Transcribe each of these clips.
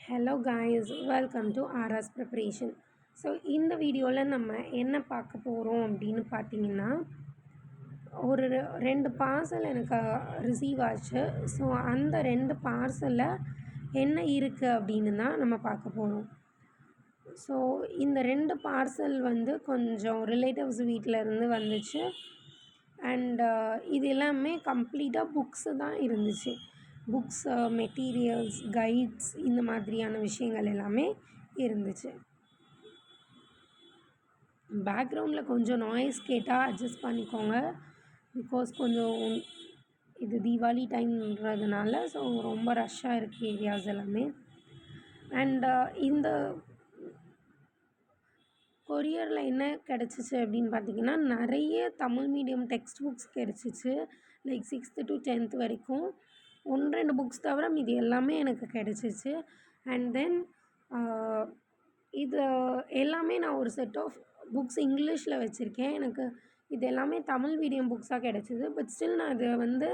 Hello guys, welcome to RS Preparation. So இந்த வீடியோவில் நம்ம என்ன பார்க்க போகிறோம் அப்படின்னு பார்த்தீங்கன்னா, ஒரு 2 பார்சல் எனக்கு ரிசீவ் ஆச்சு. ஸோ அந்த 2 பார்சலில் என்ன இருக்குது அப்படின்னு தான் நம்ம பார்க்க போகிறோம். ஸோ இந்த 2 பார்சல் வந்து கொஞ்சம் ரிலேட்டிவ்ஸ் வீட்டிலேருந்து வந்துச்சு. அண்ட் இது எல்லாமே கம்ப்ளீட்டாக புக்ஸு தான் இருந்துச்சு. புக்ஸு, மெட்டீரியல்ஸ், கைட்ஸ் இந்த மாதிரியான விஷயங்கள் எல்லாமே இருந்துச்சு. பேக்ரவுண்டில் கொஞ்சம் நாய்ஸ் கேட்டால் அட்ஜஸ்ட் பண்ணிக்கோங்க. பிகாஸ் கொஞ்சம் இது தீபாவளி டைம்ன்றதுனால ஸோ ரொம்ப ரஷ்ஷாக இருக்குது ஏரியாஸ் எல்லாமே. அண்ட் இந்த கொரியரில் என்ன கிடச்சிச்சு அப்படின்னு பார்த்தீங்கன்னா, நிறைய தமிழ் மீடியம் டெக்ஸ்ட் புக்ஸ் கிடச்சிச்சு. லைக் 6th to 10th வரைக்கும் 1-2 புக்ஸ் தவிர மீதி எல்லாமே எனக்கு கிடச்சிச்சு. அண்ட் தென் இது எல்லாமே நான் ஒரு செட் ஆஃப் புக்ஸ் இங்கிலீஷில் வச்சுருக்கேன். எனக்கு இது எல்லாமே தமிழ் மீடியம் புக்ஸாக கிடச்சிது. பட் ஸ்டில் நான் இதை வந்து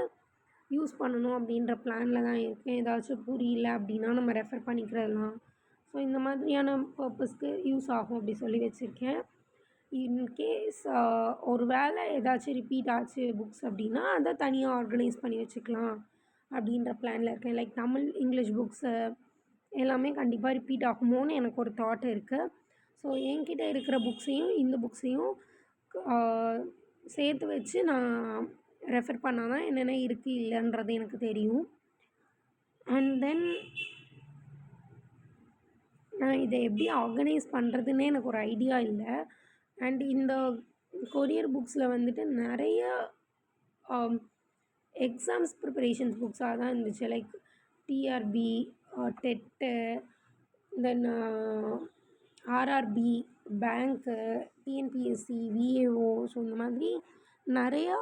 யூஸ் பண்ணணும் அப்படின்ற பிளானில் தான் இருக்கேன். ஏதாச்சும் புரியல அப்படின்னா நம்ம ரெஃபர் பண்ணிக்கிறலாம். ஸோ இந்த மாதிரியான பர்பஸ்க்கு யூஸ் ஆகும் அப்படி சொல்லி வச்சுருக்கேன். இன்கேஸ் ஒரு வேளை ஏதாச்சும் ரிப்பீட் ஆச்சு புக்ஸ் அப்படின்னா அதை தனியாக ஆர்கனைஸ் பண்ணி வச்சுக்கலாம் அப்படின்ற பிளானில் இருக்கேன். லைக் தமிழ், இங்கிலீஷ் புக்ஸு எல்லாமே கண்டிப்பாக ரிப்பீட் ஆகுமோன்னு எனக்கு ஒரு தாட் இருக்குது. ஸோ என்கிட்ட இருக்கிற புக்ஸையும் இந்த புக்ஸையும் சேர்த்து வச்சு நான் ரெஃபர் பண்ணால் தான் என்னென்ன இருக்குது இல்லைன்றது எனக்கு தெரியும். அண்ட் தென் நான் இதை எப்படி ஆர்கனைஸ் பண்ணுறதுன்னே எனக்கு ஒரு ஐடியா இல்லை. அண்ட் இந்த கொரியர் புக்ஸில் வந்துட்டு நிறைய எக்ஸாம்ஸ் ப்ரிப்பரேஷன்ஸ் புக்ஸாக தான் இருந்துச்சு. லைக் டிஆர்பி, டெட்டு, தென் ஆர்ஆர்பி, பேங்க்கு, டிஎன்பிஎஸ்சி, விஏஓ, ஸோ இந்த மாதிரி நிறையா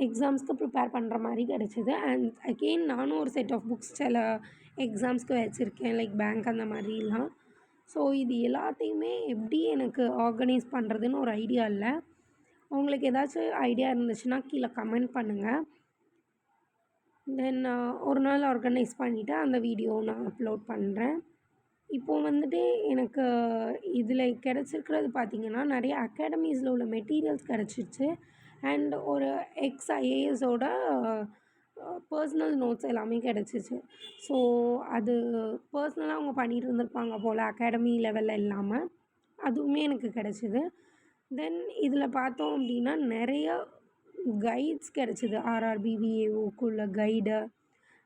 எக்ஸாம்ஸ்க்கு ப்ரிப்பேர் பண்ணுற மாதிரி கிடச்சிது. அண்ட் அகெயின் நானும் ஒரு செட் ஆஃப் புக்ஸ் சில எக்ஸாம்ஸ்க்கு வச்சுருக்கேன். லைக் பேங்க் அந்த மாதிரிலாம். ஸோ இது எல்லாத்தையுமே எப்படி எனக்கு ஆர்கனைஸ் பண்ணுறதுன்னு ஒரு ஐடியா இல்லை. உங்களுக்கு ஏதாச்சும் ஐடியா இருந்துச்சுன்னா கீழே கமெண்ட் பண்ணுங்கள். தென் ஒரு நாள் ஆர்கனைஸ் பண்ணிவிட்டு அந்த வீடியோ நான் அப்லோட் பண்ணுறேன். இப்போது வந்துட்டு எனக்கு இதில் கிடச்சிருக்கிறது பார்த்திங்கன்னா, நிறைய அகாடமிஸில் உள்ள மெட்டீரியல்ஸ் கிடச்சிருச்சு. அண்ட் ஒரு ஐஏஎஸோட பர்சனல் நோட்ஸ் எல்லாமே கிடச்சிச்சு. ஸோ அது பர்சனலாக அவங்க பண்ணிகிட்டு இருந்திருப்பாங்க போல் அகாடமி லெவலில் இல்லாமல். அதுவுமே எனக்கு கிடச்சிது. தென் இதில் பார்த்தோம் அப்படின்னா நிறைய கைட்ஸ் கிடச்சிது. ஆர்ஆர்பி, விஏஓக்குள்ள guide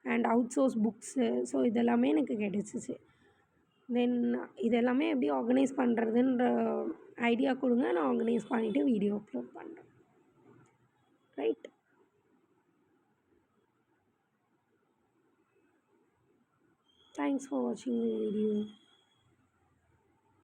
and outsource books. So இதெல்லாமே எனக்கு கிடச்சிச்சு. தென் இதெல்லாமே எப்படி ஆர்கனைஸ் பண்ணுறதுன்ற ஐடியா கொடுங்க. நான் ஆர்கனைஸ் பண்ணிவிட்டு வீடியோ அப்லோட் பண்ணுறேன். Right. Thanks for watching the video.